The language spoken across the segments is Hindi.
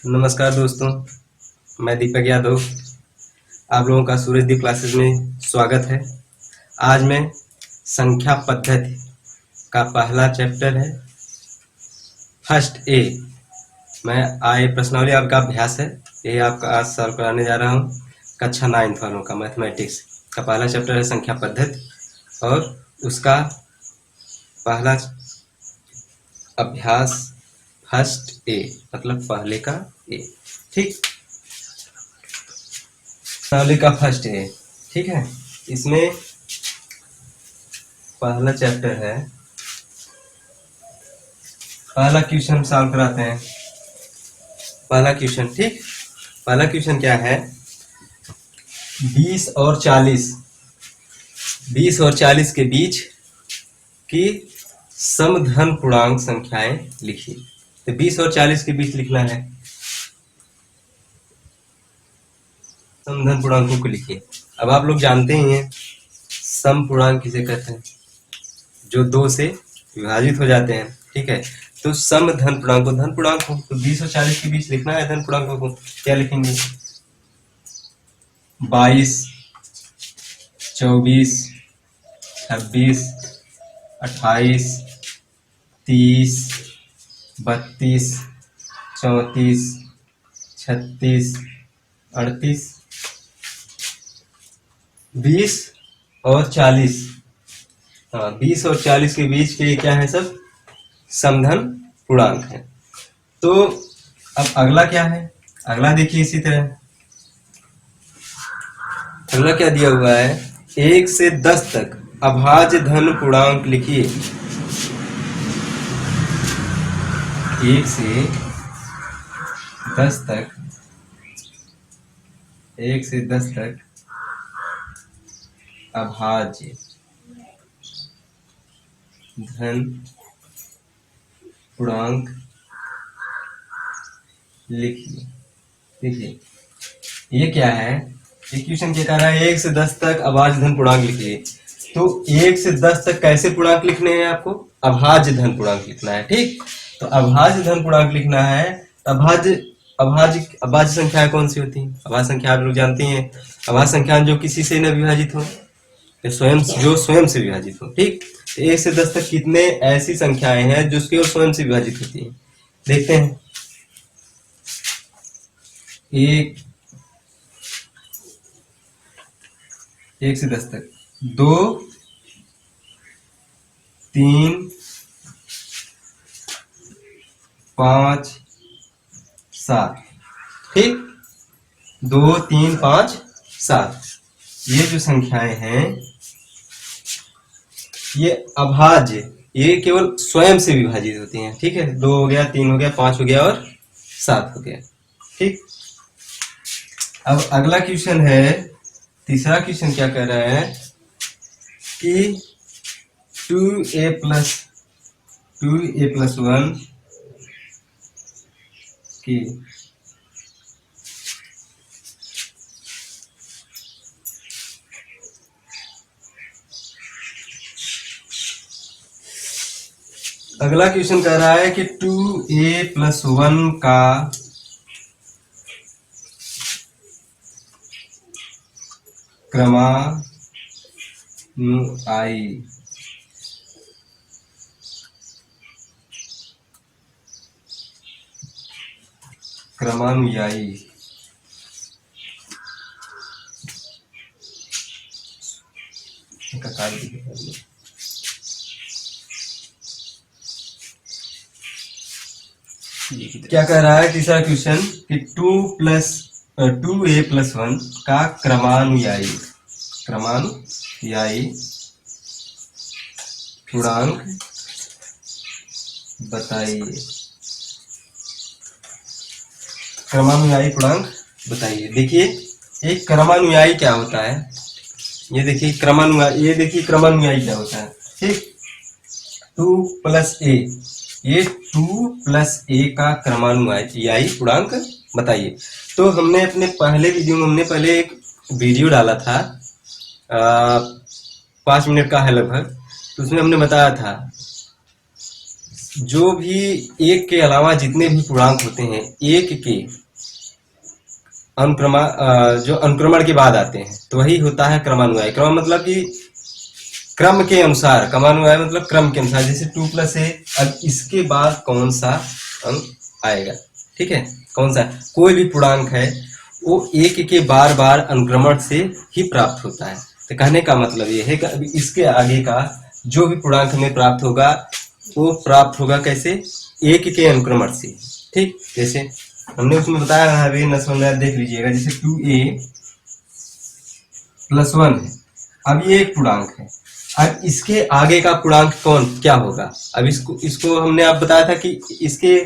नमस्कार दोस्तों, मैं दीपक यादव। आप लोगों का सूरजदीप क्लासेस में स्वागत है। आज मैं संख्या पद्धति का पहला चैप्टर है फर्स्ट ए। मैं आए प्रश्नावली आपका अभ्यास है, यही आपका आज सॉल्व कराने जा रहा हूँ। कक्षा 9 वालों का मैथमेटिक्स का पहला चैप्टर है संख्या पद्धति और उसका पहला अभ्यास फर्स्ट ए मतलब पहले का ए। ठीक, प्रश्नावली का फर्स्ट है। ठीक है, इसमें पहला चैप्टर है, पहला क्वेश्चन सॉल्व कराते हैं। पहला क्वेश्चन, ठीक, पहला क्वेश्चन क्या है? 20 और 40 के बीच की समधन पूर्णांक संख्याएं लिखिए। तो 20 और 40 के बीच लिखना है, समधन पूर्णांकों को लिखिए। अब आप लोग जानते ही हैं सम पूर्णांक किसे कहते हैं, जो 2 से विभाजित हो जाते हैं। ठीक है, तो सम धन पूर्णांकों, धन पूर्णांकों तो 20 और 40 के बीच लिखना है। धन पूर्णांकों को क्या लिखेंगे? 22, 24, 26, 28, 30, 32, 34, 36, 38, 20 और 40। हाँ, 20 और 40 के बीच के क्या है? सब समधन पूर्णांक है। तो अब अगला क्या है? अगला देखिए इसी तरह, अगला क्या दिया हुआ है? 1 से 10 तक अभाज्य धन पूर्णांक लिखिए। 1 से 10 तक, 1 से 10 तक अभाज्य धन पूर्णांक लिखिए। देखिए ये क्या है? इक्वेशन क्या कह रहा है? 1 से 10 तक अभाज्य धन पूर्णांक लिखिए। तो 1 से 10 तक कैसे पूर्णांक लिखने हैं आपको? अभाज्य धन पूर्णांक लिखना है। ठीक, तो अभाज्य धन पूर्णांक लिखना है। अभाज्य संख्याएं कौन सी होती हैं? अभाज्य संख्या आप लोग जानती हैं, अभाज्य संख्या जो किसी से न विभाजित हो, जो स्वयं से विभाजित हो। ठीक, 1 से 10 तक कितने ऐसी संख्याएं हैं जो केवल स्वयं से विभाजित होती हैं? देखते हैं। 1 से 10 तक 2, 3, 5, 7। ठीक, 2, 3, 5, 7 ये जो संख्याएं हैं ये अभाज्य, ये केवल स्वयं से विभाजित होती हैं। ठीक है, 2 हो गया, 3 हो गया, 5 हो गया और 7 हो गया। ठीक, अब अगला क्वेश्चन है, तीसरा क्वेश्चन क्या कह रहा है कि 2a plus 1 की अगला क्वेश्चन कह रहा है कि 2a plus 1 का क्रमानुयायी क्या कह रहा है? तीसरा क्वेश्चन कि 2a plus 1 का क्रमानुयायी पूर्णांक बताइए। क्रमानुयायी पूर्णांक बताइए। देखिए एक क्रमानुयायी क्या होता है, ये देखिए क्रमानुयायी क्या होता है। ठीक, 2 plus a, ये 2 plus a का क्रमानुयायी पूर्णांक बताइए। तो हमने अपने पहले वीडियो में हमने पहले एक वीडियो डाला था, 5 मिनट का है लगभग, तो उसमें हमने बताया था जो भी एक के अलावा जितने भी पूर्णांक होते हैं एक के जो अनुक्रमण के बाद आते हैं तो वही होता है क्रमानुयायी। क्रम मतलब कि क्रम के अनुसार, क्रमानुयायी मतलब क्रम के अनुसार। जैसे 2+a, अब इसके बाद कौन सा अंक आएगा, ठीक है, कौन सा, कोई भी पूर्णांक है वो एक के बार बार अनुक्रमण से ही प्राप्त होता है। तो कहने का मतलब ये है कि इसके आगे का जो भी पूर्णांक हमें प्राप्त होगा वो प्राप्त होगा कैसे, एक के अनुक्रमण से, ठीक। जैसे हमने उसमें बताया है, अभी न समझ देख लीजिएगा। जैसे 2a+1 है, अब ये एक पूर्णांक है, अब इसके आगे का पूर्णांक कौन क्या होगा। अब इसको हमने आप बताया था कि इसके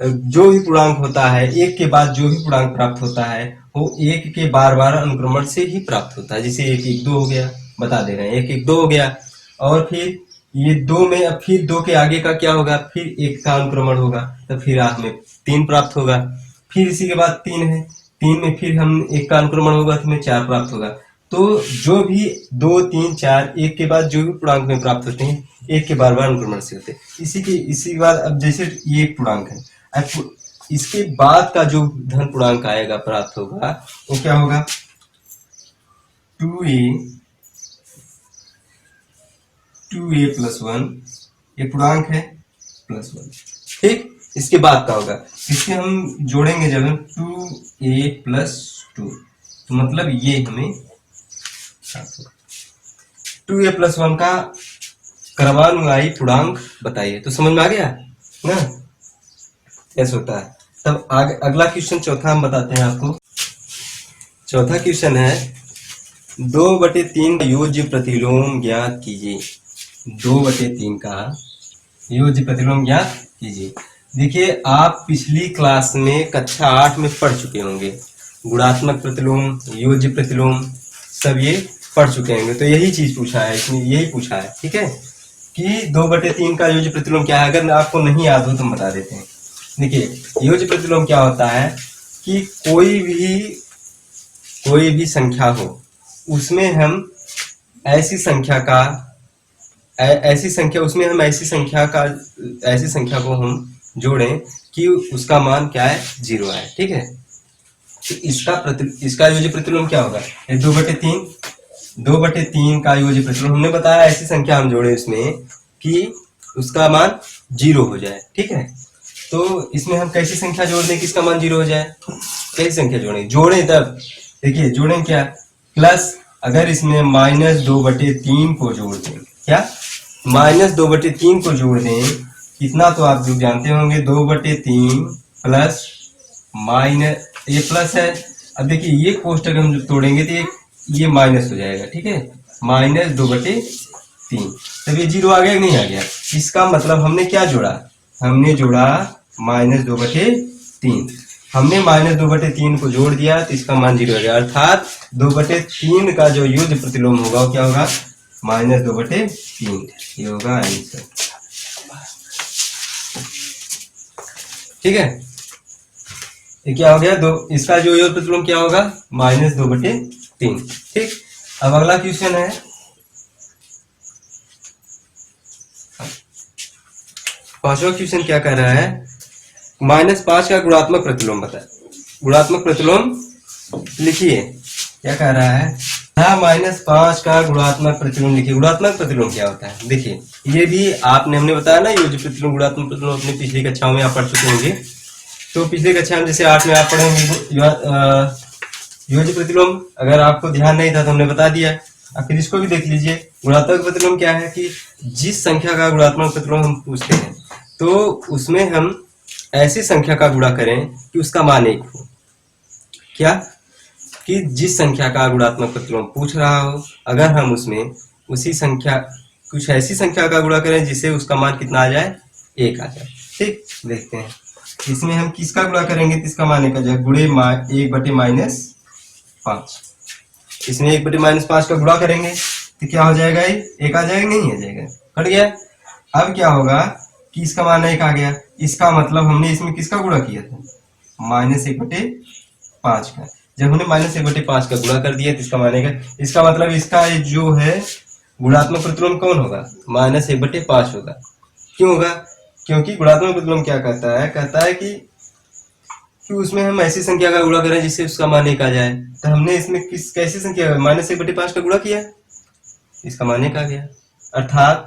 जो भी पूर्णांक होता है, एक के बाद जो भी पूर्णांक प्राप्त होता है वो एक के बार बार अनुक्रमण से ही प्राप्त होता है। जैसे 1 1 2 हो गया, बता दे रहे हैं 1 1 2 हो गया, और फिर ये 2 में अब फिर 2 के आगे का क्या होगा, फिर 1 का अनुक्रमण होगा, तो फिर हमें 3 प्राप्त होगा। फिर इसी के बाद 3 है, 3 में फिर हम 1 का अनुक्रमण होगा तो हमें 4 प्राप्त होगा। तो जो भी 2 3 4 एक के बाद जो भी पूर्णांक में प्राप्त होते हैं एक के बार बार अनुक्रमण से होते हैं। इसी के बाद अब जैसे ये एक पूर्णांक है, अब इसके बाद का जो धन पूर्णांक आएगा प्राप्त होगा वो क्या होगा, 2a+1, ये पूर्णांक है +1, ठीक। इसके बाद का होगा, इसके हम जोड़ेंगे जब हम 2a+2, तो मतलब ये हमें 2a+1 का क्रमानुयायी पूर्णांक बताइए। तो समझ में आ गया ना, ऐसा होता है। तब आगे अगला क्वेश्चन चौथा हम बताते हैं आपको। चौथा क्वेश्चन है 2/3 का योज्य प्रतिलोम ज्ञात कीजिए। 2/3 का योज्य प्रतिलोम ज्ञात कीजिए। देखिए आप पिछली क्लास में कक्षा 8 में पढ़ चुके होंगे, गुणात्मक प्रतिलोम, योज्य प्रतिलोम सब ये पढ़ चुके होंगे। तो यही चीज पूछा है इसमें, यही पूछा है, ठीक है, कि 2/3 का योज्य प्रतिलोम क्या है। अगर आपको नहीं याद हो तो हम बता देते हैं। देखिए योज्य प्रतिलोम क्या होता है कि कोई भी संख्या हो उसमें हम ऐसी संख्या को हम जोड़ें कि उसका मान क्या है, 0 है, ठीक है। तो इसका योज्य प्रतिलोम क्या होगा, 2/3 का योज्य प्रतिलोम हमने बताया ऐसी संख्या हम जोड़े उसमें कि उसका मान 0 हो जाए, ठीक है। तो इसमें हम कैसी संख्या जोड़ दें कि इसका मान 0 हो जाए, कैसी संख्या जोड़ें तब देखिए जोड़ें क्या, प्लस अगर इसमें -2/3 को जोड़ दें, क्या -2/3 को जोड़ दें, कितना तो आप लोग जानते होंगे, 2/3 प्लस माइनस, ये प्लस है। अब देखिए ये कोष्टक हम जब तोड़ेंगे तो ये माइनस हो जाएगा, ठीक है, -2/3, तब ये 0 आ गया कि नहीं आ गया। इसका मतलब हमने क्या जोड़ा, हमने जोड़ा -2/3, हमने -2/3 को जोड़ दिया तो इसका मान 0 हो गया, अर्थात 2/3 का जो योज्य प्रतिलोम होगा वो क्या होगा, -2/3, ये होगा आंसर, ठीक है। ये क्या हो गया, इसका जो योज्य प्रतिलोम क्या होगा, -2/3, ठीक। अब अगला क्वेश्चन है, पांचवा क्वेश्चन क्या कह रहा है, -5 का गुणात्मक प्रतिलोम बताए। गुणात्मक प्रतिलोम लिखिए, क्या कह रहा है, -5 का गुणात्मक प्रतिलोम लिखिए। गुणात्मक प्रतिलोम क्या होता है, देखिए ये भी हमने बताया ना, योज्य प्रतिलोम गुणात्मक प्रतिलोम अपनी पिछली कक्षाओं में आप पढ़ चुके होंगे। तो पिछली कक्षा में जैसे 8 में आप पढ़ेंगे योज्य प्रतिलोम, अगर आपको ध्यान नहीं था तो हमने बता दिया, आप फिर इसको भी देख लीजिए। गुणात्मक प्रतिलोम क्या है कि जिस संख्या का गुणात्मक प्रतिलोम हम पूछते हैं तो उसमें हम ऐसी संख्या का गुणा करें कि उसका मान 1 हो। क्या, कि जिस संख्या का गुणात्मक प्रतिलोम पूछ रहा हो, अगर हम उसमें कुछ ऐसी संख्या का गुणा करें जिससे उसका मान कितना आ जाए, 1 आ जाए, ठीक। देखते हैं इसमें हम किसका गुणा करेंगे तो इसका मान 1 आ जाए, गुणे 1/-5। इसमें 1/-5 का गुणा करेंगे तो क्या हो जाएगा, 1 आ जाएगा, नहीं आ जाएगा, कट गया। अब क्या होगा कि इसका मान 1 आ गया, इसका मतलब हमने इसमें किसका गुणा किया था, -1/5 का। जब हमने -1/5 का गुणा कर दिया तो इसका मान 1, इसका मतलब इसका जो है गुणात्मक प्रतिलोम कौन होगा, -1/5 होगा। क्यों होगा, क्योंकि गुणात्मक प्रतिलोम क्या कहता है कि उसमें हम ऐसी संख्या का गुणा करें जिससे उसका मान 1 आ जाए। तो हमने इसमें कैसी संख्या -1/5 का गुणा किया, इसका मान 1 आ गया, अर्थात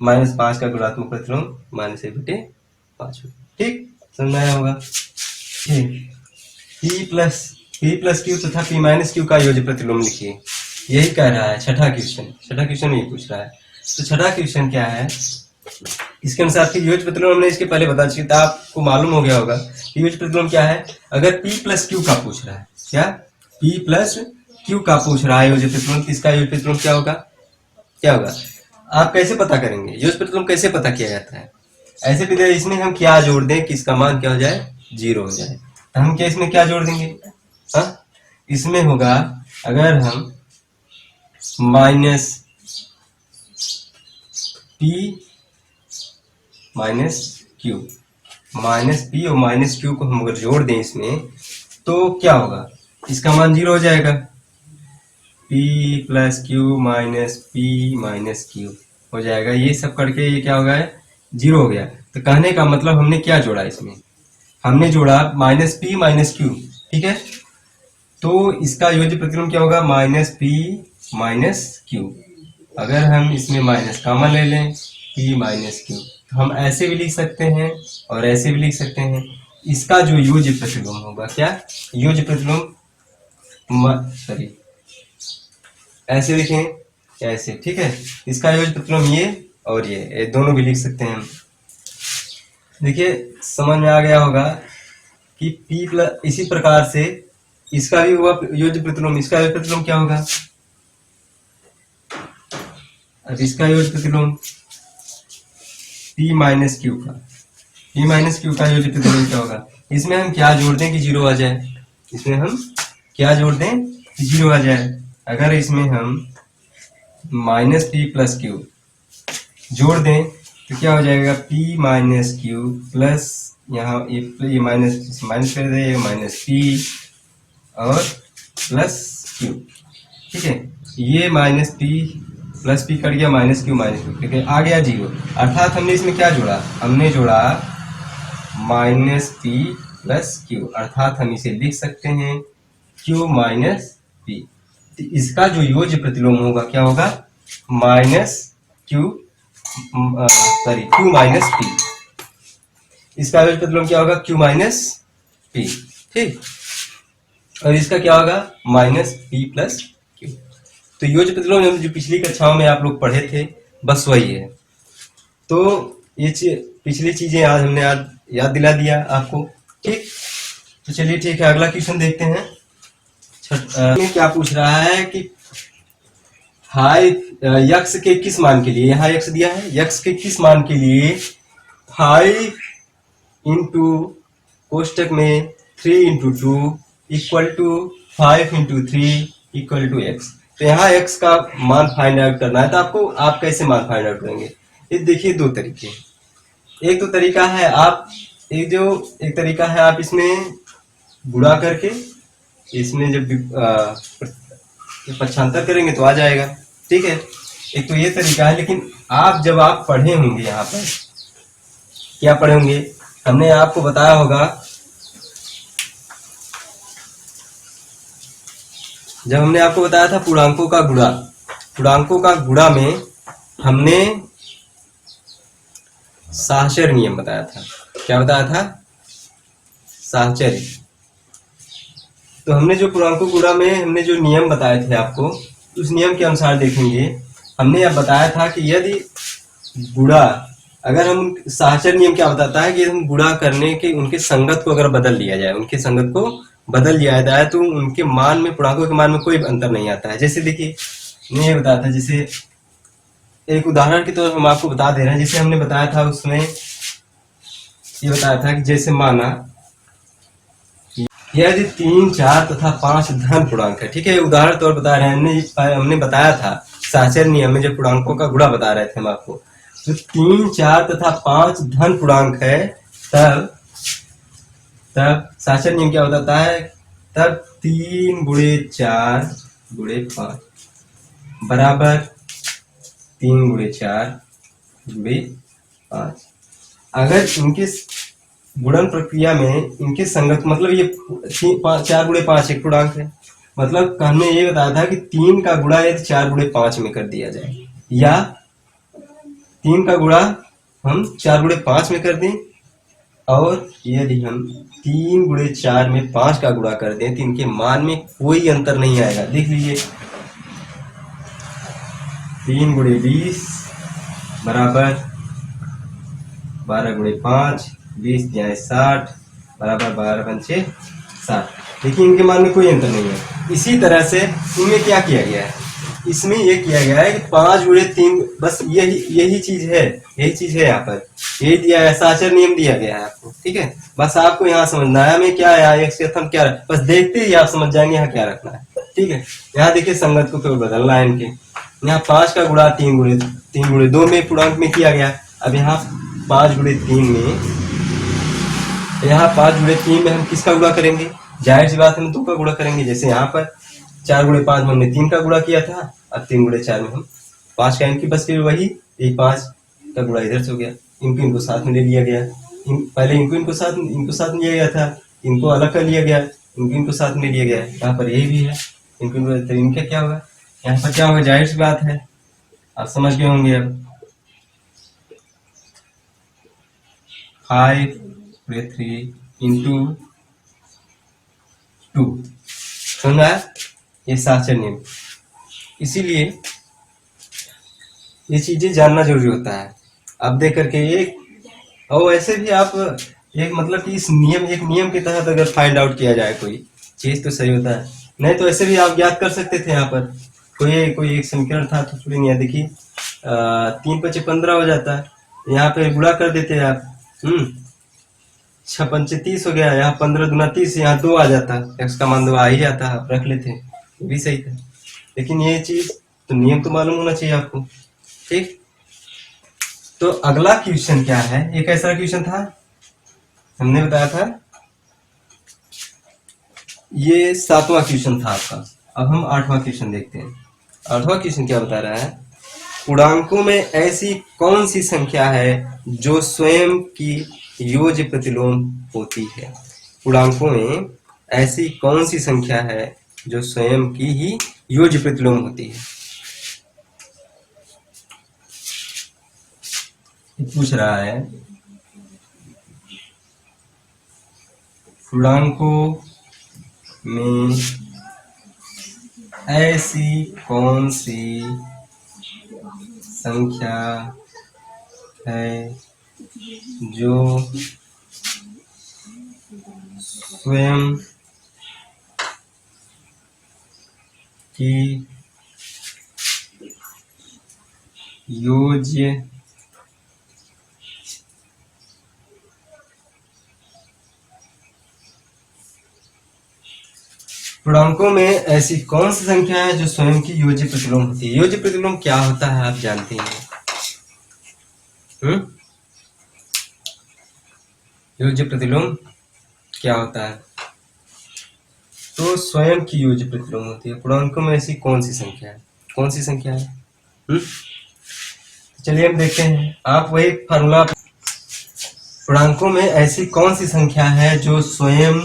-5 का गुणात्मक प्रतिलोम -1/5। ठीक, समझ में आया होगा। ठीक, P प्लस क्यू तथा P माइनस क्यू का योज्य प्रतिलोम लिखिए, यही कह रहा है छठा क्वेश्चन यही पूछ रहा है। तो छठा क्वेश्चन क्या है, इसके अनुसार फिर योज्य प्रतिलोम हमने इसके पहले बता चुकी, आपको मालूम हो गया होगा कि योज्य प्रतिलोम क्या है। अगर P प्लस क्यू का पूछ रहा है, क्या P प्लस क्यू का पूछ रहा है योज्य प्रतिलोम, इसका योज्य प्रतिलोम क्या होगा। आप कैसे पता करेंगे, योज्य प्रतिलोम कैसे पता किया जाता है। ऐसे भी इसमें हम क्या जोड़ दें कि इसका मान क्या हो जाए, 0 हो जाए। तो हम क्या इसमें क्या जोड़ देंगे, इसमें होगा अगर हम माइनस P माइनस क्यू और माइनस क्यू को हम अगर जोड़ दें इसमें, तो क्या होगा, इसका मान 0 हो जाएगा। P plus Q minus P minus Q हो जाएगा, ये सब करके ये क्या हो गया, 0 हो गया। तो कहने का मतलब हमने क्या जोड़ा, इसमें हमने जोड़ा -P माइनस क्यू, ठीक है। तो इसका योज्य प्रतिलोम क्या होगा, -P माइनस क्यू। अगर हम इसमें माइनस कॉमन ले लें, P माइनस क्यू, तो हम ऐसे भी लिख सकते हैं और ऐसे भी लिख सकते हैं। इसका जो योज्य प्रतिलोम होगा, क्या योज्य प्रतिलोम, सॉरी ऐसे लिखें, ऐसे, ठीक है। इसका योज्य प्रतिलोम ये और ये दोनों भी लिख सकते हैं हम। देखिए समझ में आ गया होगा कि P प्लस, इसी प्रकार से इसका भी हुआ योज्य प्रतिलोम, इसका योज्य प्रतिलोम क्या होगा, अब इसका योज्य प्रतिलोम P माइनस क्यू का योज्य प्रतिलोम क्या होगा। इसमें हम क्या जोड़ दें कि 0 आ जाए, इसमें हम क्या जोड़ दें कि 0 आ जाए। अगर इसमें हम -P प्लस क्यू जोड़ दें तो क्या हो जाएगा, P माइनस क्यू प्लस, यहाँ ये माइनस कर दे, -P और प्लस क्यू, ठीक है। ये -P प्लस P कट गया, -Q, ठीक है, आ गया 0। अर्थात हमने इसमें क्या जोड़ा, हमने जोड़ा -P प्लस क्यू, अर्थात हम इसे लिख सकते हैं Q माइनस P। तो इसका जो योज्य प्रतिलोम होगा क्या होगा, Q माइनस P। इसका योज्य प्रतिलोम क्या होगा, Q माइनस P, ठीक। और इसका क्या होगा, -P प्लस क्यू। तो योज्य प्रतिलोम जो पिछली कक्षाओं में आप लोग पढ़े थे, बस वही है। तो ये पिछली चीजें आज हमने याद दिला दिया आपको, ठीक। तो चलिए ठीक है, अगला क्वेश्चन देखते हैं। क्या पूछ रहा है कि यक्स के किस मान के लिए, यहाँ यक्स दिया है, यक्स के किस मान के लिए 5 इंटू कोष्टक में 3 into 2 equal to 5 into 3 equal to x. तो यहाँ x का मान फाइंड आउट करना है। तो आपको आप कैसे मान फाइंड आउट करेंगे, ये देखिए दो तरीके। एक तो तरीका है एक तरीका है आप इसमें गुणा करके इसमें जब पक्षांतर करेंगे तो आ जाएगा, ठीक है। एक तो ये तरीका है, लेकिन जब आप पढ़े होंगे, यहाँ पर क्या पढ़े होंगे, हमने आपको बताया होगा, जब हमने आपको बताया था पूर्णांकों का गुणा में हमने साहचर्य नियम बताया था। क्या बताया था, साहचर्य। तो हमने जो पूर्णांकों गुणा में हमने जो नियम बताए थे आपको, उस नियम के अनुसार देखेंगे, हमने यह बताया था कि यदि गुणा, अगर हम साहचर्य नियम क्या बताता है कि हम गुणा करने के उनके संगत को अगर बदल लिया जाए, तो उनके मान में, पूर्णांकों के मान में कोई अंतर नहीं आता है। जैसे देखिए मैं ये बताया था, जैसे एक उदाहरण के तौर पर हम आपको बता दे रहे हैं। जैसे हमने बताया था, उसमें ये बताया था कि जैसे माना यदि 3, 4 तथा 5 धन पूर्णांक है, ठीक है, उदाहरण तौर बता रहे हैं। हमने बताया था साहचर्य नियम में जब पूर्णांकों का गुणा बता रहे थे हम आपको, तो 3, 4 तथा 5 धन पूर्णांक है, तब साहचर्य नियम क्या बताता है, तब 3 गुणे 4 गुणे 5 बराबर 3 गुणे 4 गुणे 5। अगर इनके गुणन प्रक्रिया में इनके संगत, मतलब ये 4 गुणे 5 एक पूर्णांक है, मतलब हमने ये बताया था कि 3 का गुणा यदि 4 गुणे 5 में कर दिया जाए, या 3 का गुणा हम 4 गुणे 5 में कर दें, और यदि हम 3 गुणे 4 में 5 का गुणा कर दें तो इनके मान में कोई अंतर नहीं आएगा। देख लीजिए, 3 गुणे 20 बराबर 12 गुणे 5, 20 जाए 60 बराबर 12 पंचे 60। देखिए इनके मान में कोई अंतर नहीं है। इसी तरह से इनमें क्या किया गया है, इसमें ये किया गया है कि 5 गुणे 3, बस यही चीज है, यही चीज है यहाँ पर, यही दिया है, साचर नियम दिया गया है आपको। ठीक है, बस आपको यहाँ समझना है हमें क्या है, एक से क्या, बस देखते ही आप समझ जाएंगे यहाँ क्या रखना है। ठीक है, यहाँ देखिए संगत को केवल बदलना है इनके। यहाँ 5 का गुणा 3 गुणे 2 में पूर्णांक में किया गया। अब यहाँ 5 गुणे 3 में, यहाँ 5 गुणे 3 में हम किसका गुणा करेंगे, जाहिर सी बात हम 2 का गुणा करेंगे। जैसे यहाँ पर 4 गुणे 5 में हमने 3 का गुणा किया था, अब 3 गुणे 4 में हम 5 का, इनकी बस फिर वही 5 का गुणा इधर से हो गया, इनको साथ में ले लिया गया। पहले इनको साथ में लिया गया था, इनको अलग कर लिया गया, इनको साथ में लिया गया। यहाँ पर यही भी है, इनका क्या होगा, यहाँ पर क्या होगा, जाहिर सी बात है आप समझ गए होंगे। अब 5 गुणे 3 इंटू 2, सुना ये साचर नियम। इसीलिए ये चीजें जानना जरूरी होता है। अब देख करके एक, और ऐसे भी आप एक, मतलब कि इस एक नियम के तहत अगर फाइंड आउट किया जाए कोई चीज तो सही होता है, नहीं तो ऐसे भी आप ज्ञात कर सकते थे। यहाँ पर कोई एक समीकरण था तो थोड़ी नहीं, देखिए 3 पचे 15 हो जाता है, यहाँ पे गुणा कर देते हैं आप, 6 पंचे 30 हो गया, यहाँ 15 दूना 30, यहाँ 2 आ जाता, x का मान 2 आ ही जाता, आप रख लेते, ये भी सही था। लेकिन ये चीज तो नियम तो मालूम होना चाहिए आपको। ठीक, तो अगला क्वेश्चन क्या है, एक ऐसा क्वेश्चन था हमने बताया था, ये 7वां क्वेश्चन था आपका। अब हम 8वां क्वेश्चन देखते हैं। 8वां क्वेश्चन क्या बता रहा है, पूर्णांकों में ऐसी कौन सी संख्या है जो स्वयं की योज्य प्रतिलोम होती है। पूर्णांकों में ऐसी कौन सी संख्या है जो स्वयं की ही योज्य प्रतिलोम होती है। पूछ रहा है पूर्णांकों में ऐसी कौन सी संख्या है जो स्वयं की योज्य पूर्णांकों में ऐसी कौन सी संख्या है जो स्वयं की योज्य प्रतिलोम होती है। योज्य प्रतिलोम क्या होता है आप जानते हैं। योज्य प्रतिलोम क्या होता है, तो स्वयं की योज्य प्रतिलोम होती है। पूर्णांकों में ऐसी कौन सी संख्या है, कौन सी संख्या है। चलिए हम देखते हैं, आप वही फार्मूला, पूर्णांकों में ऐसी कौन सी संख्या है जो स्वयं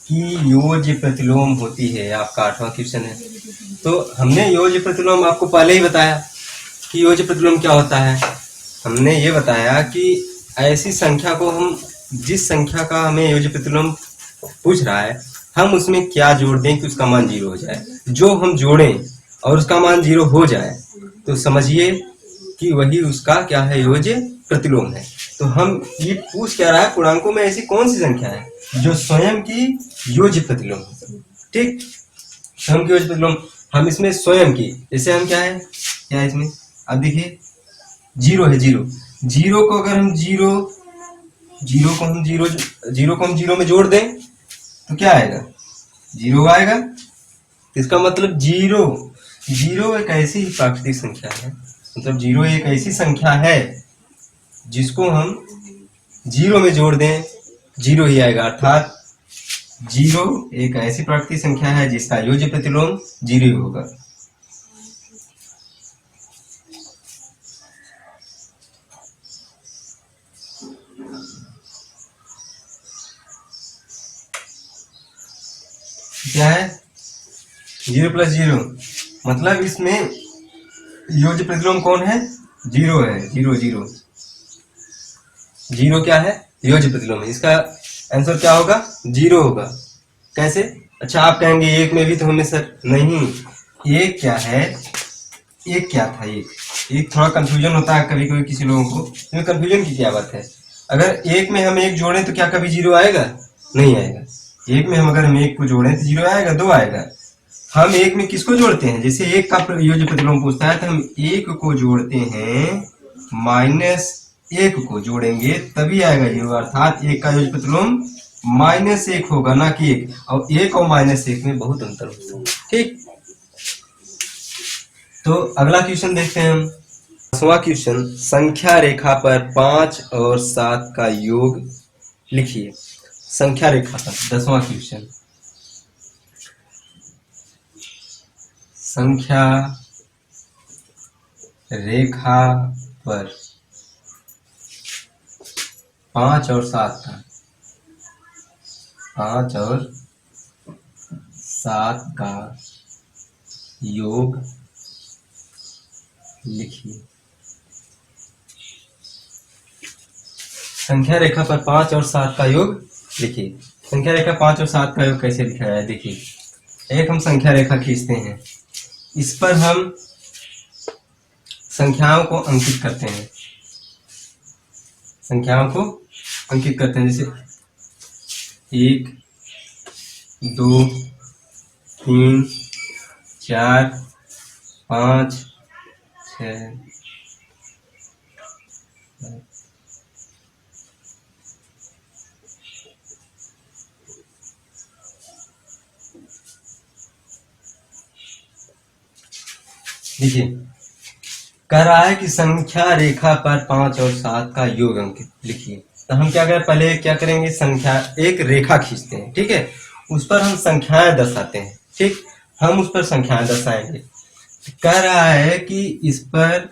की योज्य प्रतिलोम होती है, आपका 8वां क्वेश्चन है। तो हमने योज्य प्रतिलोम आपको पहले ही बताया कि योज्य प्रतिलोम क्या होता है। हमने ये बताया कि ऐसी संख्या को हम, जिस संख्या का हमें योज्य प्रतिलोम पूछ रहा है, हम उसमें क्या जोड़ दें कि उसका मान 0 हो जाए। जो हम जोड़ें और उसका मान 0 हो जाए तो समझिए कि वही उसका क्या है, योज्य प्रतिलोम है। तो हम ये पूछ क्या रहा है, पूर्णांकों में ऐसी कौन सी संख्या है जो स्वयं की योज्य प्रतिलोम है। ठीक, स्वयं की योज्य प्रतिलोम, हम इसमें स्वयं की, जैसे हम क्या है इसमें, अब देखिए 0 है, 0 को अगर हम 0 को हम 0 में जोड़ दें तो क्या आएगा, 0 आएगा। इसका मतलब 0 एक ऐसी प्राकृतिक संख्या है, मतलब 0 एक ऐसी संख्या है जिसको हम 0 में जोड़ दें 0 ही आएगा, अर्थात 0 एक ऐसी प्राकृतिक संख्या है जिसका योज्य प्रतिलोम 0 ही होगा। क्या है 0 + 0, मतलब इसमें योज्य प्रतिलोम कौन है 0 है, 0 0 0 क्या है योज्य प्रतिलोम है, इसका आंसर क्या होगा 0 होगा। कैसे? अच्छा आप कहेंगे एक में भी तो हमें सर नहीं, एक क्या है, एक क्या था, एक थोड़ा कंफ्यूजन होता है कभी कभी किसी लोगों को, इसमें कंफ्यूजन की क्या बात है। अगर एक में हम एक जोड़ें तो क्या कभी 0 आएगा? नहीं आएगा। एक में अगर हम एक को जोड़ें तो 0 आएगा? 2 आएगा। हम एक में किसको जोड़ते हैं, जैसे एक का योज्य प्रतिलोम पूछता है तो हम एक को जोड़ते हैं, -1 को जोड़ेंगे तभी आएगा 0, अर्थात एक का योज्य प्रतिलोम -1 होगा, ना कि 1। और 1 और -1 में बहुत अंतर होता है। ठीक, तो अगला क्वेश्चन देखते हैं हम। 10वां क्वेश्चन, संख्या रेखा पर 5 और 7 का योग लिखिए। संख्या रेखा पर 10वां क्वेश्चन, संख्या रेखा पर 5 और 7 का, 5 और 7 का योग लिखिए। संख्या रेखा पर 5 और 7 का योग लिखिए। संख्या रेखा 5 और 7 का योग कैसे लिखा है, देखिए एक हम संख्या रेखा खींचते हैं, इस पर हम संख्याओं को अंकित करते हैं, संख्याओं को अंकित करते हैं, जैसे 1 2 3 4 5 6 देखिए कह रहा है कि संख्या रेखा पर 5 और 7 का योग अंकित लिखिए। तो हम क्या करें, पहले क्या करेंगे, संख्या एक रेखा खींचते हैं, ठीक है, उस पर हम संख्याएं दर्शाते हैं। ठीक, हम उस पर संख्याएं दर्शाएंगे। कह रहा है कि इस पर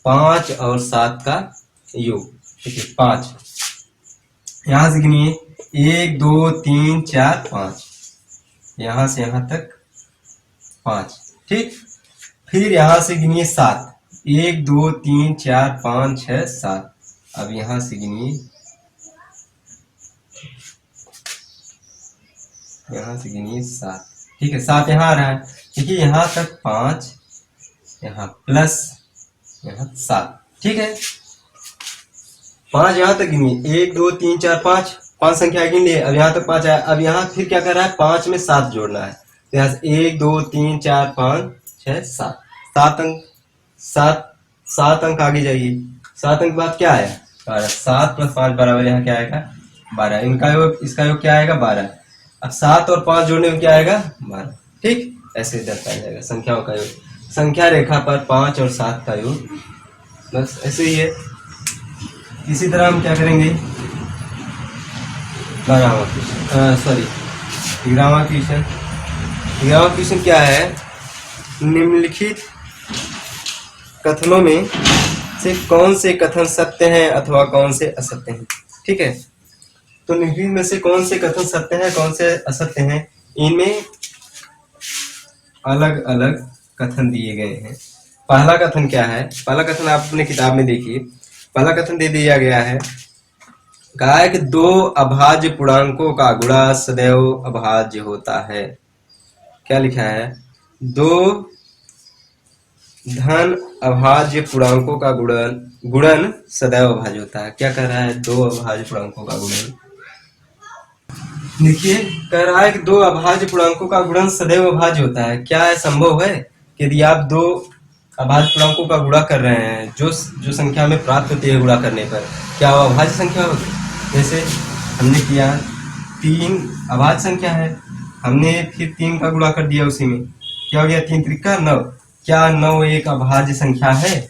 5 और 7 का योग, ठीक है 5, यहां से गिनिए 1 2 3 4 5, यहां से यहां तक 5, ठीक, फिर यहां से गिनिए 7, 1 2 3 4 5 6 7, अब यहां से गिनिए, यहां से गिनिए 7, ठीक है 7 यहाँ आ रहा है, देखिए यहाँ तक 5, यहाँ प्लस यहाँ 7, ठीक है 5 यहाँ तक गिनिए 1 2 3 4 5, 5 संख्या गिन लिए, अब यहाँ तक 5 आया। अब यहाँ फिर क्या कर रहा है, 5 में 7 जोड़ना है, तो यहाँ से 1 2 3 4 5 6 7, 7 अंक, 7 अंक आगे जाइए, 7 अंक बाद क्या आया 12, 7 + 5 बराबर यहाँ क्या आएगा 12, इनका योग इसका योग क्या आएगा 12, अब 7 और 5 जोड़ने में क्या आएगा 12, ठीक, ऐसे दर्शाया जाएगा संख्याओं का योग। संख्या रेखा पर 5 और 7 का योग, बस ऐसे ही है। इसी तरह हम क्या करेंगे, 11वां क्वेश्चन, 11वां क्वेश्चन क्या है, निम्नलिखित कथनों में से कौन से कथन सत्य हैं अथवा कौन से असत्य हैं, ठीक है, तो निम्नलिखित में से कौन से कथन सत्य हैं कौन से असत्य हैं, इनमें अलग अलग कथन दिए गए हैं। पहला कथन क्या है, पहला कथन आप अपने किताब में देखिए, पहला कथन दे दिया गया है, कहा है कि 2 अभाज्य पूर्णांकों का गुणा सदैव अभाज्य होता है। क्या लिखा है, 2 धन अभाज्य पूर्णांकों का गुणन सदैव अभाज्य होता है। क्या कह रहा है, 2 अभाज्य पूर्णांकों का गुणन, देखिए कह रहा है कि 2 अभाज्य पूर्णांकों का गुणन सदैव अभाज्य होता है। क्या है, संभव है कि यदि आप 2 अभाज्य पूर्णांकों का गुणा कर रहे हैं, जो संख्या में प्राप्त होती है गुणा करने पर, क्या वो अभाज्य संख्या होगी? जैसे हमने किया 3 अभाज्य संख्या है, हमने फिर 3 का गुणा कर दिया, उसी में क्या हो गया 3 त्रिका 9, क्या 9 एक अभाज्य संख्या है?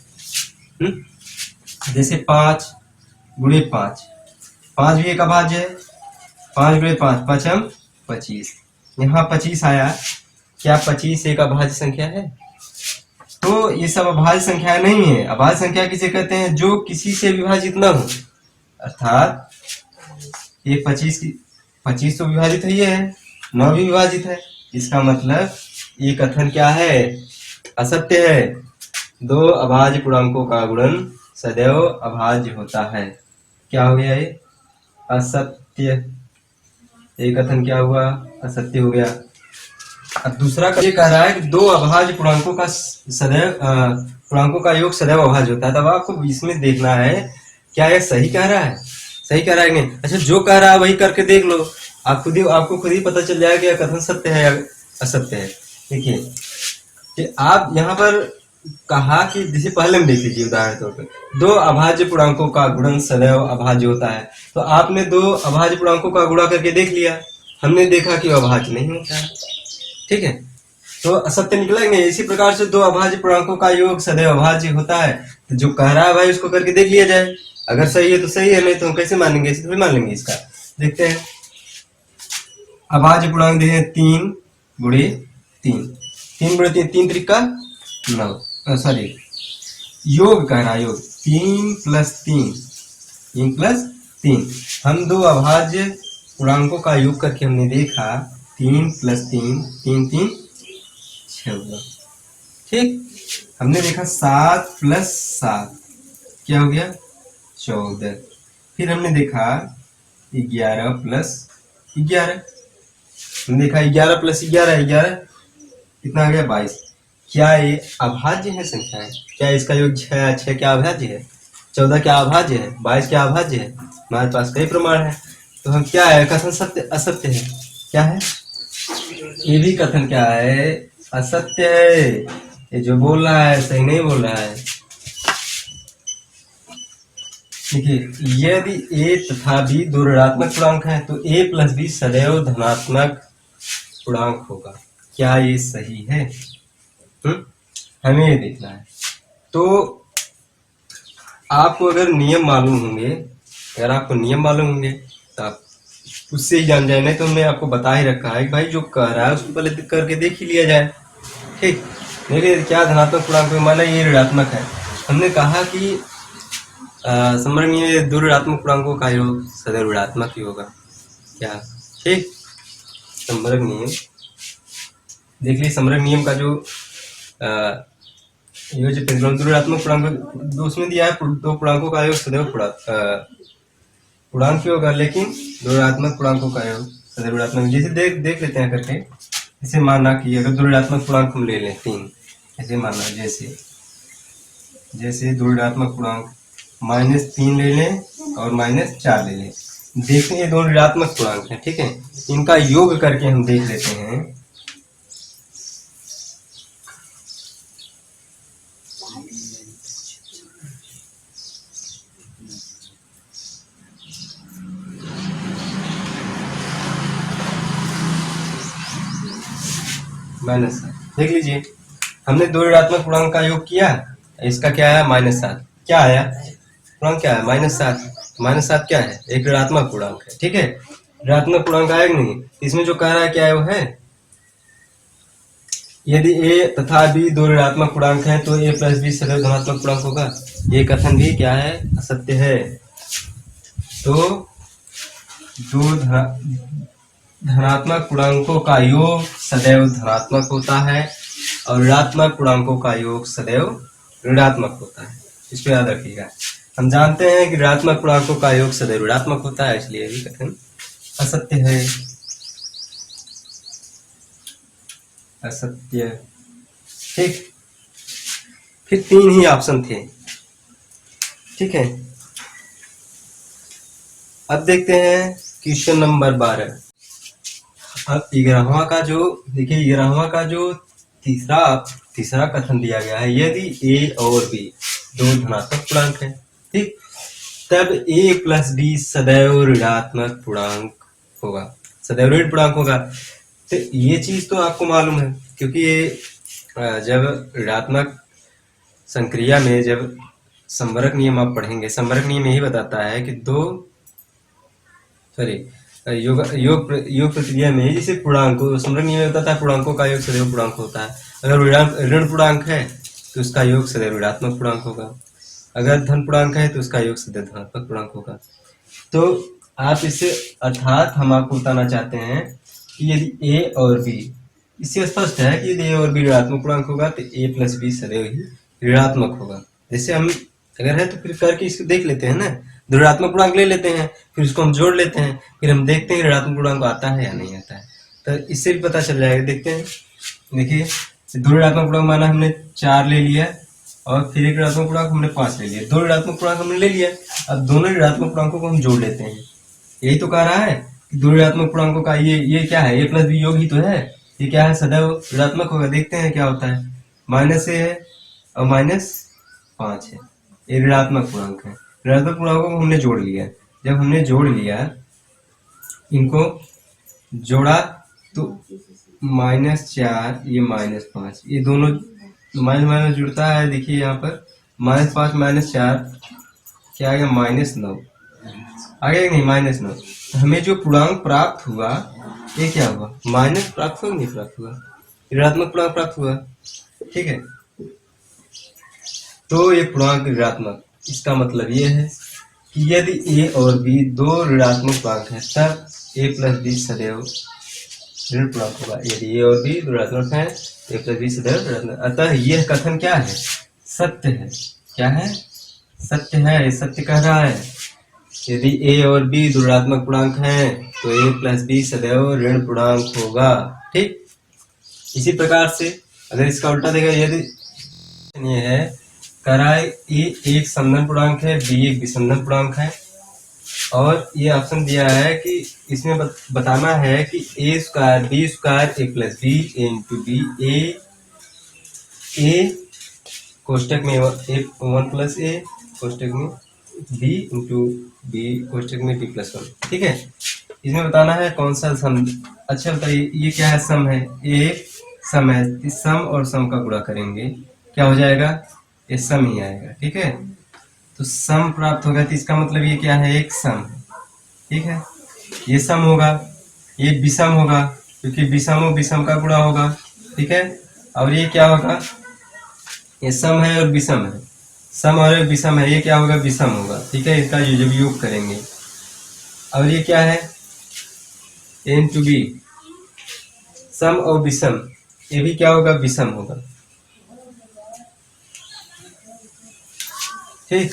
जैसे 5 × 5, 5 भी एक अभाज्य है, 5 × 5 5 25, यहाँ 25 आया, क्या 25 एक अभाज्य संख्या है? तो ये सब अभाज्य संख्या नहीं है। अभाज्य संख्या किसे कहते हैं, जो किसी से विभाजित न हो, अर्थात ये 25 तो विभाजित ही है, 9 भी विभाजित है, इसका मतलब ये कथन क्या है, असत्य है। दो अभाज्य पूर्णांकों का गुणन सदैव अभाज्य होता है। क्या हो गया ये, असत्य। ये कथन क्या हुआ, असत्य हो गया। अब दूसरा ये कह रहा है कि दो अभाज्य पूर्णांकों का सदैव पूर्णांकों का योग सदैव अभाज्य होता है। तब आपको इसमें देखना है क्या ये सही कह रहा है, सही कह रहा है कि नहीं। अच्छा, जो कह रहा है वही करके देख लो, आपको खुद ही पता चल जाएगा कि कथन सत्य है या असत्य है। देखिए कि आप यहाँ पर कहा कि जैसे पहले में देख लीजिए उदाहरण तौर पर, दो अभाज्य पूर्णांकों का गुणन सदैव अभाज्य होता है। तो आपने दो अभाज्य पूर्णांकों का गुणा करके देख लिया, हमने देखा कि अभाज्य नहीं होता है, ठीक है, तो असत्य निकलेंगे। इसी प्रकार से दो अभाज्य पूर्णांकों का योग सदैव अभाज्य होता है। तो जो कह रहा है भाई उसको करके देख लिया जाए, अगर सही है तो सही है, नहीं तो हम कैसे मानेंगे, इसे थोड़ी मान लेंगे। इसका देखते हैं, अभाज्य पूर्णांक देखें 3 गुणे 3, 3 गुणे 3, 3 त्रिका 9, सॉरी योग कह रहा है, योग 3 + 3, 3 + 3। हम दो अभाज्य पूर्णांकों का योग करके हमने देखा 3 + 3, 3 3 6, ठीक। हमने देखा 7 + 7 क्या हो गया, 14। फिर हमने देखा 11 + 11, हमने देखा 11 + 11 11, कितना आ गया 22। क्या ये अभाज्य है संख्याएं, क्या इसका योग 6 क्या अभाज्य है, 14 क्या अभाज्य है, 22 क्या अभाज्य है। हमारे पास कई प्रमाण है। तो हम क्या है, कथन सत्य असत्य है, क्या है, ये भी कथन क्या है, असत्य है। ये जो बोल रहा है सही नहीं बोल रहा है। देखिए, यदि a तथा b दो ऋणात्मक पूर्णांक है तो a + b सदैव धनात्मक पूर्णांक होगा। क्या ये सही है, हमें ये देखना है। तो आपको अगर नियम मालूम होंगे, अगर आपको नियम मालूम होंगे तो आप उससे ही जान जाए। नहीं तो हमने आपको बता ही रखा है कि भाई जो कह रहा है उसको पहले करके देख ही लिया जाए, ठीक। देखिए क्या धनात्मक पूर्णांक में माना ये ऋणात्मक है, हमने कहा कि संवर्ग नियम दो ऋणात्मक पूर्णांकों का योग सदैव ऋणात्मक ही होगा। क्या, ठीक। संवर्ग नियम देख लीजिए, संवर्ग नियम का जो ये जो दो ऋणात्मक पूर्णांक उसमें दिया है, दो पूर्णांकों का योग सदैव पूर्णांक ही होगा, लेकिन दो ऋणात्मक पूर्णांकों का योग सदैव ऋणात्मक। जैसे देख लेते हैं करके, जैसे मानना कि अगर दो ऋणात्मक पूर्णांक हम ले लें 3, ऐसे मानना जैसे दो ऋणात्मक पूर्णांक -3 ले लें और -4 ले लें। देखें ये दोनों ऋणात्मक पूर्णांक हैं, ठीक है, इनका योग करके हम देख लेते हैं। -7 देख लीजिए, हमने दो ऋणात्मक पूर्णांक का योग किया, इसका क्या आया -7, क्या आया पूर्णांक, क्या है -7। -7 क्या है, एक ऋणात्मक पूर्णांक है, ठीक है, ऋणात्मक पूर्णांक आया नहीं। इसमें जो कह रहा है क्या है, वो है यदि a तथा b दो ऋणात्मक पूर्णांक हैं तो a + b सदैव धनात्मक पूर्णांक होगा। ये कथन भी क्या है, असत्य है। तो दो धनात्मक पूर्णांकों का योग सदैव धनात्मक होता है और ऋणात्मक पूर्णांकों का योग सदैव ऋणात्मक होता है। इसको याद रखिएगा। हम जानते हैं कि ऋणात्मक पूर्णांकों का योग सदैव ऋणात्मक होता है, इसलिए भी कथन असत्य है, असत्य, ठीक। फिर 3 ही ऑप्शन थे, ठीक है। अब देखते हैं क्वेश्चन नंबर 12। अब 11वां का जो देखिए, 11वां का जो तीसरा कथन दिया गया है, यदि a और b दो धनात्मक पूर्णांक है, ठीक, तब a + b सदैव ऋणात्मक पूर्णांक होगा, सदैव ऋण पूर्णांक होगा। तो ये चीज तो आपको मालूम है, क्योंकि ये जब ऋणात्मक संक्रिया में जब संवरक नियम आप पढ़ेंगे, संवरक नियम यही बताता है कि योग प्रक्रिया में जैसे पूर्णांक, संवरक नियम बताता है पूर्णांकों का योग सदैव पूर्णांक होता है। अगर ऋण पूर्णांक है तो उसका योग सदैव ऋणात्मक पूर्णांक होगा, अगर धन पूर्णांक है तो उसका योग सदैव धनात्मक पूर्णांक होगा। तो आप इससे अर्थात हम आपको बताना चाहते हैं कि यदि a और b इससे स्पष्ट है कि यदि ए और बी ऋणात्मक पूर्णांक होगा तो ए प्लस बी सदैव ही ऋणात्मक होगा। जैसे हम अगर है तो फिर करके इसको देख लेते हैं ना, दो ऋणात्मक पूर्णांक ले लेते हैं, फिर उसको हम जोड़ लेते हैं, फिर हम देखते हैं ऋणात्मक पूर्णांक आता है या नहीं आता है, तो इससे भी पता चल जाएगा। देखते हैं, देखिए दो ऋणात्मक पूर्णांक माना हमने 4 ले लिया और फिर एक ऋणात्मक पूर्णांक हमने 5 ले लिया, दो ऋणात्मक पूर्णांक हमने ले लिया। अब दोनों ऋणात्मक पूर्णांकों को हम जोड़ लेते हैं। यही तो कह रहा है कि दो ऋणात्मक पूर्णांकों का ये क्या है, ए प्लस बी योग ही तो है, ये क्या है सदैव ऋणात्मक होगा। देखते हैं क्या होता है, माइनस ए है और -5 है, ये ऋणात्मक पूर्णांक है। ऋणात्मक पूर्णांकों को हमने जोड़ लिया, जब हमने जोड़ लिया इनको जोड़ा तो -4 ये -5, ये दोनों माइनस माइनस जुड़ता है। देखिए यहाँ पर -5 -4 क्या आ गया, -9 आ गया कि नहीं, -9। तो हमें जो पूर्णांक प्राप्त हुआ ये क्या हुआ, माइनस प्राप्त हुआ नहीं प्राप्त हुआ, ऋणात्मक पूर्णांक प्राप्त हुआ। ठीक है, तो ये पूर्णांक ऋणात्मक, इसका मतलब ये है कि यदि ए और बी दो ऋणात्मक पूर्णांक है तब ए प्लस बी सदैव ऋण पूर्णांक होगा। यदि ए और बी दो ऋणात्मक है ए प्लस बी सदैव ऋणात्मक। अतः यह कथन क्या है, सत्य है। क्या है, सत्य है, सत्य कह रहा है। यदि ए और बी दो ऋणात्मक पूर्णांक हैं तो ए प्लस बी सदैव ऋण पूर्णांक होगा। ठीक, इसी प्रकार से अगर इसका उल्टा देगा, यदि ये है कह रहा है ए एक समधन पूर्णांक है, बी एक विसंधन पूर्णांक है, और ये ऑप्शन दिया है कि इसमें बताना है कि ए स्क्वायर बी स्क्वायर ए प्लस बी ए इंटू बी, ए कोष्टक में ए 1 प्लस ए कोष्टक में बी इंटू बी कोष्टक में बी प्लस 1। ठीक है, इसमें बताना है कौन सा सम। अच्छा बताइए, ये क्या है, सम है, ए सम है, इस सम और सम का गुणा करेंगे क्या हो जाएगा, ये सम ही आएगा। ठीक है, तो सम प्राप्त होगा, तो इसका मतलब ये क्या है, एक सम है। ठीक है, ये सम होगा, ये विषम होगा क्योंकि विषम और विषम का गुणा होगा। ठीक है, और ये क्या होगा, ये सम है और विषम है, सम और विषम है, ये क्या होगा, विषम होगा। ठीक है, इसका जब योग करेंगे, और ये क्या है, ए इंटू बी, सम और विषम, ये भी क्या होगा, विषम होगा। ठीक,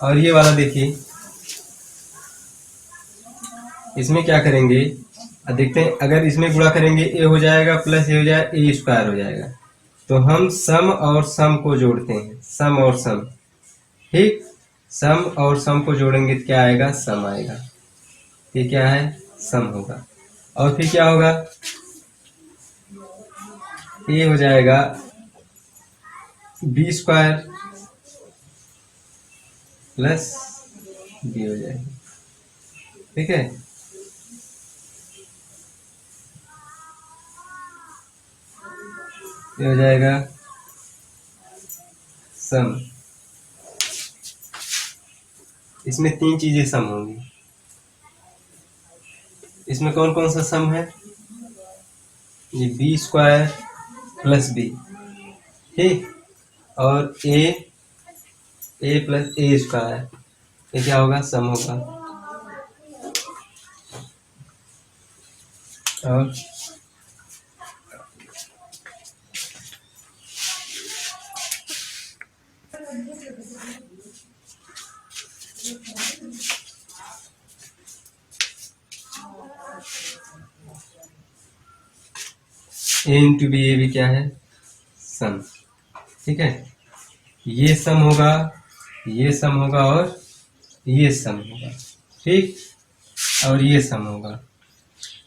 और ये वाला देखिए, इसमें क्या करेंगे, देखते हैं, अगर इसमें गुणा करेंगे ए हो जाएगा प्लस ए हो जाएगा, ए स्क्वायर हो जाएगा। तो हम सम और सम को जोड़ते हैं, सम और सम। ठीक, सम और सम को जोड़ेंगे तो क्या आएगा, सम आएगा। ये क्या है, सम होगा। और फिर क्या होगा, ए हो जाएगा बी स्क्वायर प्लस बी हो जाएगा। ठीक है, ये हो जाएगा सम। इसमें 3 चीजें सम होंगी। इसमें कौन कौन सा सम है, ये बी स्क्वायर प्लस बी, ठीक, और ए प्लस ए स्क्वायर, ये क्या होगा, सम होगा। और ए इंटू बी, ये भी क्या है, सम। ठीक है, ये सम होगा, ये सम होगा और ये सम होगा। ठीक, और ये सम होगा।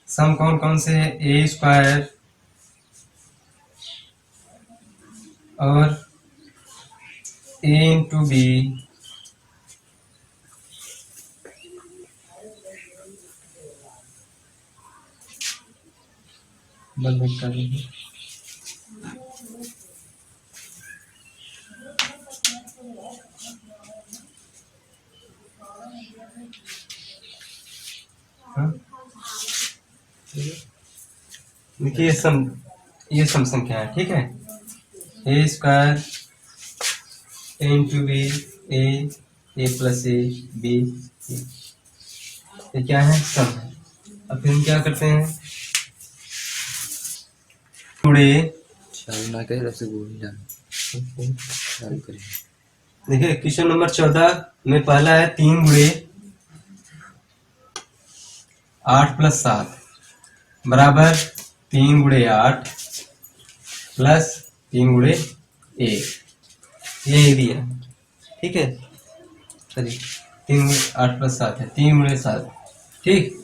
सम कौन कौन से है, ए स्क्वायर और ए इंटू बी बंद कर देंगे। देखिए ये सम संख्या है। ठीक है, A square A into B, A plus A B, ये क्या है, सम है। अब फिर हम क्या करते हैं, गुणे चालू ना कहे रसे बोल जान चालू करें। देखिए क्वेश्चन नंबर 14 में पहला है 3 गुणे 8 प्लस 7 बराबर 3 गुणे 8 प्लस 3 गुणे 1, ये दिया। ठीक है, चलिए 3 गुणे 8 प्लस 7 है, 3 गुणे 7, ठीक,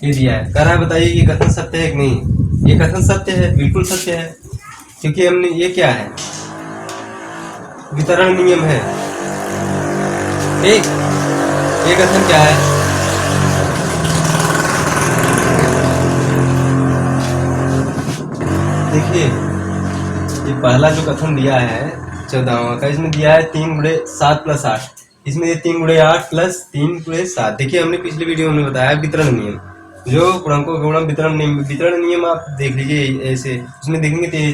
ये दिया है। कह रहा है बताइए कि कथन सत्य है कि नहीं। ये कथन सत्य है, बिल्कुल सत्य है, क्योंकि हमने ये क्या है, वितरण नियम है। ठीक, ये कथन क्या है, देखिए ये पहला जो कथन दिया है 14वां का, इसमें दिया है 3 गुणे 7 प्लस 8, इसमें ये 3 गुणे 8 प्लस 3 गुणे 7। देखिए हमने पिछले वीडियो में बताया वितरण नियम, जो पूर्णांकों का गुणन वितरण नियम आप देख लीजिए, ऐसे उसमें देखेंगे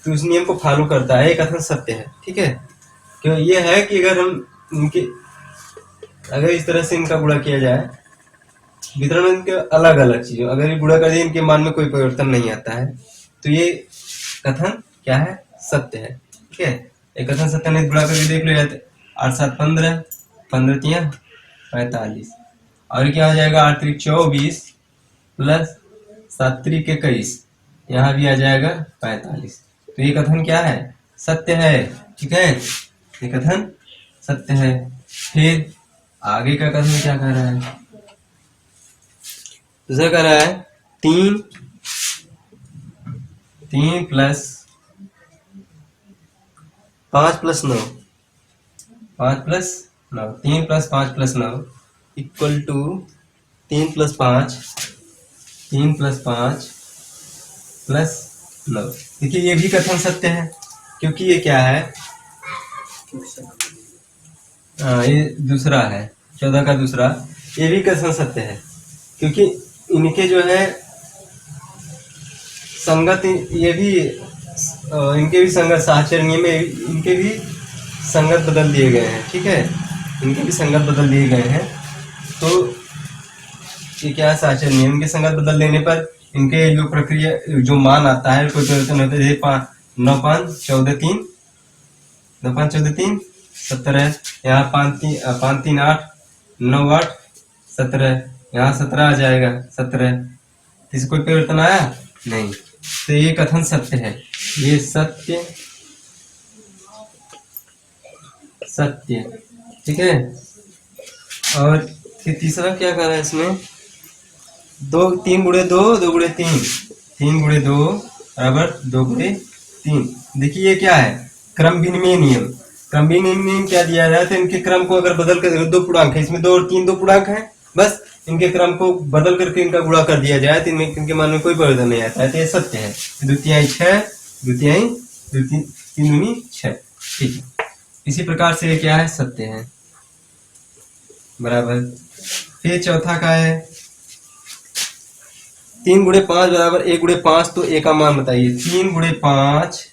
तो उस नियम को फॉलो करता है। ये कथन सत्य है, ठीक है, क्यों ये है कि अगर हम इनके अगर इस तरह से इनका गुणा किया जाए, वितरण इनके अलग अलग चीजों, अगर ये गुणा कर दिए इनके मान में कोई परिवर्तन नहीं आता है, तो ये कथन क्या है, सत्य है। ठीक है, एक कथन सत्य नहीं, गुणा करके देख लो, 8 7 15, 15 3 45, और क्या हो जाएगा 8 3 24 प्लस 7 3 21, यहाँ भी आ जाएगा 45। तो ये कथन क्या है, सत्य है। ठीक है, ये कथन सत्य है। फिर आगे का कथन क्या कर रहा है, दूसरा कह रहा है 3 plus 5 plus 9, 5 plus 9, 3 plus 5 plus 9 equal to 3 plus 5, 3 plus 5 plus 9। देखिए ये भी कथन सत्य है, क्योंकि ये क्या है, ये दूसरा है 14 का दूसरा, ये भी कथन सत्य है, क्योंकि इनके जो है संगत, ये भी इनके भी संगत साहचर्य नियम में इनके भी संगत बदल दिए गए हैं। ठीक है, इनके भी संगत बदल दिए गए हैं। तो ये क्या है, साहचर्य नियम के संगत बदल देने पर इनके जो प्रक्रिया जो मान आता है कोई परिवर्तन होता है। 9 5 14 3, 9 5 14 3 17, यहाँ 5 3 8, 9 8 17, यहाँ 17 आ जाएगा 17, इसे कोई परिवर्तन आया नहीं, तो ये कथन सत्य है। ये सत्य सत्य, ठीक है। और फिर तीसरा क्या कर रहा है इसमें, 3 गुणे 2 2 गुणे 3, 3 गुणे 2 बराबर 2 गुणे 3। देखिए ये क्या है, क्रम विनिमय नियम। क्रम विनिमय नियम क्या दिया जाए, तो इनके क्रम को अगर बदल कर, 2 पूर्णांक है इसमें, 2 और 3 2 पूर्णांक है, बस इनके क्रम को बदल करके इनका गुणा कर दिया जाए तो इनके मान में कोई परिवर्तन नहीं आता है, तो ये सत्य है। द्वितीय 6, द्वितीय 3 दूनी 6, ठीक है। इसी प्रकार से क्या है, सत्य है, बराबर। फिर चौथा का है 3 गुणे 5 बराबर 1 गुणे 5, तो ए का मान बताइए। 3 गुणे 5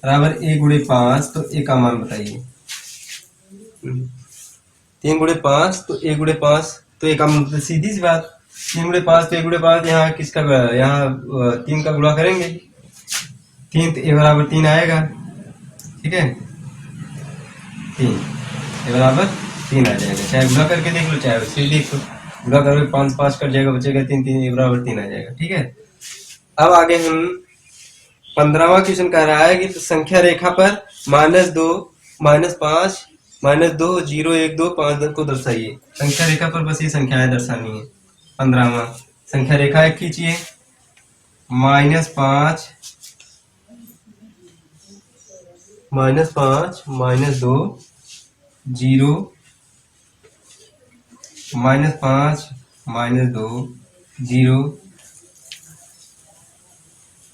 बराबर 1 गुणे 5, तो ए का मान बताइए। 3 गुणे 5 तो 1 गुणे 5, तो एक मतलब सीधी सी बात, 3 गुणे 5 तो 1 गुणे 5, यहाँ किसका, यहाँ 3 का गुणा करेंगे, 3 तो ए बराबर 3 आएगा, ठीक है, 3 ए बराबर 3 आ जाएगा। चाहे गुणा करके देख लो, चाहे वैसे देख लो, गुणा करोगे 5 5 कट जाएगा, बचेगा 3 3 ए बराबर 3 आ जाएगा, ठीक है। अब आगे हम 15वां क्वेश्चन कह रहा है कि संख्या रेखा पर -2 -5 -2 0 1 2 5 को दर्शाइए। संख्या रेखा पर बस ये संख्याएं दर्शानी है। 15वां संख्या रेखा एक खींचिए, -5 -5 -2 0 -5 -2 0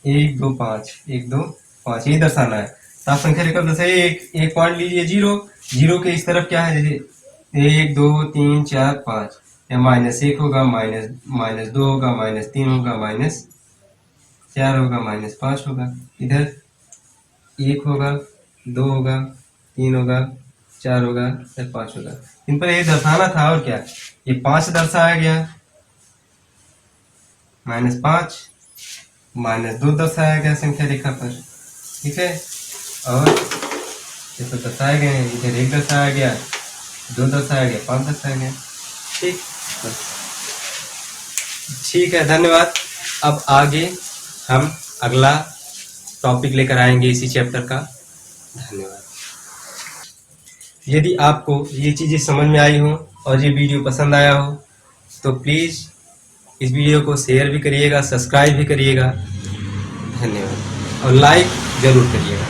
1 2 5 1 2 5, यही दर्शाना है। तो आप संख्या रेखा दर्शाइए, एक पॉइंट लीजिए, 0 0 के इस तरफ क्या है, जैसे 1 2 3 4 5, या -1 होगा, -2 होगा, -3 होगा, -4 होगा, -5 होगा, इधर 1 होगा, 2 होगा, 3 होगा, 4 होगा, या 5 होगा। इन पर ये दर्शाना था, और क्या, ये 5 दर्शाया गया, -5 -2 दर्शाया गया संख्या रेखा पर। ठीक है, और ये तो दर्शाए गए हैं, इधर 1 दर्शाया गया, 2 दर्शाया गया, 5 दर्शाया गया। ठीक, ठीक है, धन्यवाद। अब आगे हम अगला टॉपिक लेकर आएंगे इसी चैप्टर का। धन्यवाद। यदि आपको ये चीज़ें समझ में आई हो और ये वीडियो पसंद आया हो तो प्लीज़ इस वीडियो को शेयर भी करिएगा, सब्सक्राइब भी करिएगा। धन्यवाद, और लाइक ज़रूर करिएगा।